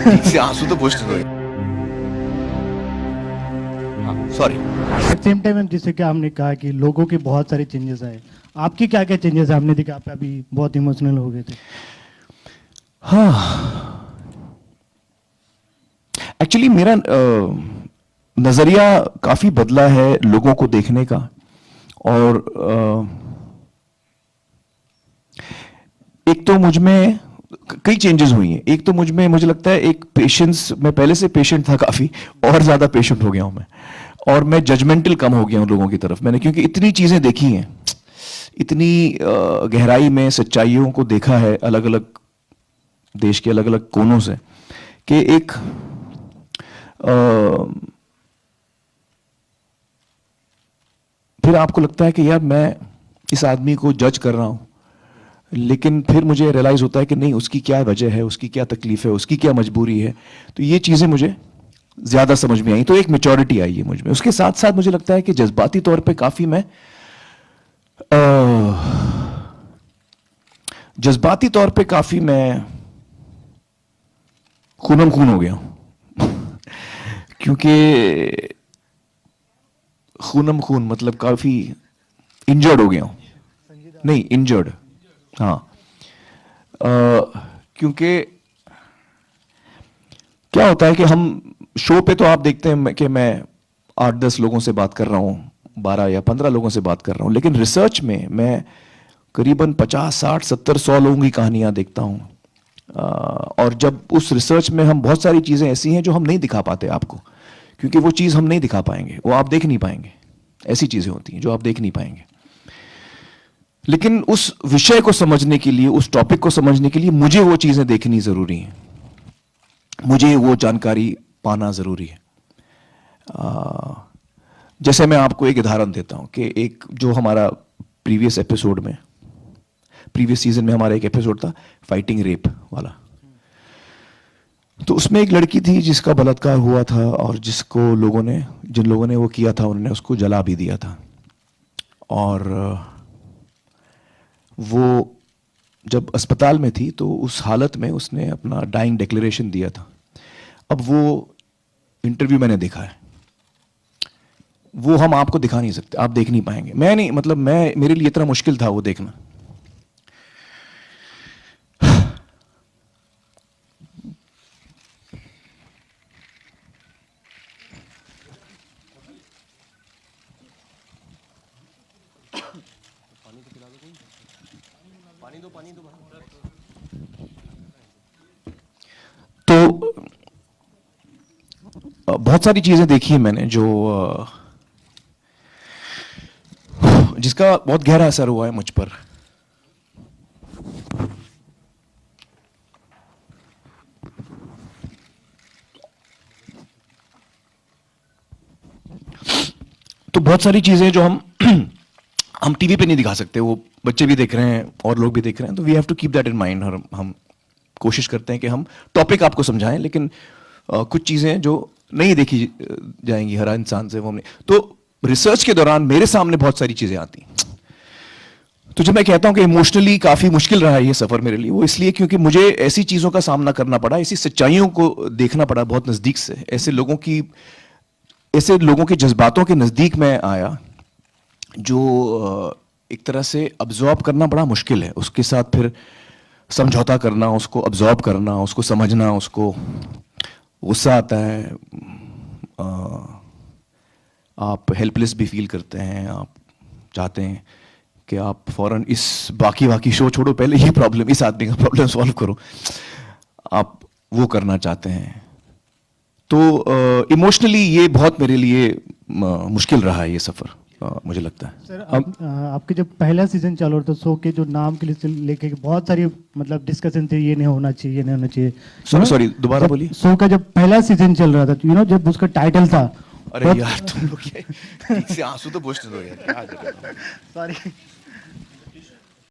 ठीक से आंसू तो पोछने दो। सॉरी। एट सेम टाइम जैसे कि हमने कहा कि लोगों के बहुत सारे चेंजेस आए, आपकी क्या क्या चेंजेस है? हमने देखा आप अभी बहुत इमोशनल हो गए थे। हाँ, एक्चुअली मेरा नजरिया काफी बदला है लोगों को देखने का। और एक तो मुझ में कई चेंजेस हुई हैं। एक तो मुझे लगता है एक पेशेंस, मैं पहले से पेशेंट था काफी, और ज्यादा पेशेंट हो गया हूं मैं। और मैं जजमेंटल कम हो गया हूं लोगों की तरफ। मैंने क्योंकि इतनी चीजें देखी हैं, इतनी गहराई में सच्चाइयों को देखा है अलग अलग देश के अलग अलग कोनों से, कि एक फिर आपको लगता है कि यार मैं इस आदमी को जज कर रहा हूं, लेकिन फिर मुझे रियलाइज होता है कि नहीं, उसकी क्या वजह है, उसकी क्या तकलीफ है, उसकी क्या मजबूरी है। तो ये चीजें मुझे ज्यादा समझ में आई, तो एक मेच्योरिटी आई है मुझ में। उसके साथ साथ मुझे लगता है कि जज्बाती तौर पे काफी मैं जज्बाती तौर पे काफी मैं खूनम खून हो गया हूं क्योंकि खूनम खून मतलब काफी इंजर्ड हो गया हूं। नहीं, इंजर्ड, हाँ। क्योंकि क्या होता है कि हम शो पे तो आप देखते हैं कि मैं 8-10 लोगों से बात कर रहा हूं, 12 या 15 लोगों से बात कर रहा हूं, लेकिन रिसर्च में मैं करीबन 50, 60, 70, 100 लोगों की कहानियां देखता हूं। और जब उस रिसर्च में हम बहुत सारी चीजें ऐसी हैं जो हम नहीं दिखा पाते आपको, क्योंकि वो चीज हम नहीं दिखा पाएंगे, वो आप देख नहीं पाएंगे। ऐसी चीजें होती हैं जो आप देख नहीं पाएंगे। लेकिन उस विषय को समझने के लिए, उस टॉपिक को समझने के लिए मुझे वो चीजें देखनी जरूरी है, मुझे वो जानकारी पाना जरूरी है। जैसे मैं आपको एक उदाहरण देता हूं कि एक जो हमारा प्रीवियस सीजन में हमारा एक एपिसोड था फाइटिंग रेप वाला। तो उसमें एक लड़की थी जिसका बलात्कार हुआ था, और जिन लोगों ने वो किया था उन्होंने उसको जला भी दिया था। और वो जब अस्पताल में थी तो उस हालत में उसने अपना डाइंग डिक्लेरेशन दिया था। अब वो इंटरव्यू मैंने देखा है, वो हम आपको दिखा नहीं सकते, आप देख नहीं पाएंगे। मैं नहीं, मतलब मेरे लिए इतना मुश्किल था वो देखना। तो बहुत सारी चीजें देखी है मैंने जो जिसका बहुत गहरा असर हुआ है मुझ पर। तो बहुत सारी चीजें जो हम टीवी पे नहीं दिखा सकते, वो बच्चे भी देख रहे हैं और लोग भी देख रहे हैं, तो we have to keep that in mind. और हम कोशिश करते हैं कि हम टॉपिक आपको समझाएं, लेकिन कुछ चीजें जो नहीं देखी जाएंगी हर इंसान से, वो हमने तो रिसर्च के दौरान मेरे सामने बहुत सारी चीजें आती। तो जब मैं कहता हूं कि इमोशनली काफी मुश्किल रहा है ये सफर मेरे लिए, वो इसलिए क्योंकि मुझे ऐसी चीजों का सामना करना पड़ा, ऐसी सच्चाइयों को देखना पड़ा बहुत नजदीक से, ऐसे लोगों के जज्बातों के नजदीक में आया, जो एक तरह से अब्जॉर्ब करना बड़ा मुश्किल है। उसके साथ फिर समझौता करना, उसको अब्जॉर्ब करना, उसको समझना, उसको गुस्सा आता है, आप हेल्पलेस भी फील करते हैं, आप चाहते हैं कि आप फौरन इस बाकी शो छोड़ो, पहले ये प्रॉब्लम, इस आदमी का प्रॉब्लम सॉल्व करो, आप वो करना चाहते हैं। तो इमोशनली ये बहुत मेरे लिए मुश्किल रहा है ये सफर, मुझे लगता है। सर आपके जब पहला सीजन चालू होता, शो के जो नाम के लिए लेके बहुत सारी मतलब डिस्कशन थे, ये नहीं होना चाहिए, ये नहीं होना चाहिए। सॉरी, दोबारा बोलिए। शो का जब पहला सीजन चल रहा था, जब उसका टाइटल था, अरे यार तुम लोग ठीक से आंसू तो पोछने दो यार, क्या कर रहे हो? सॉरी।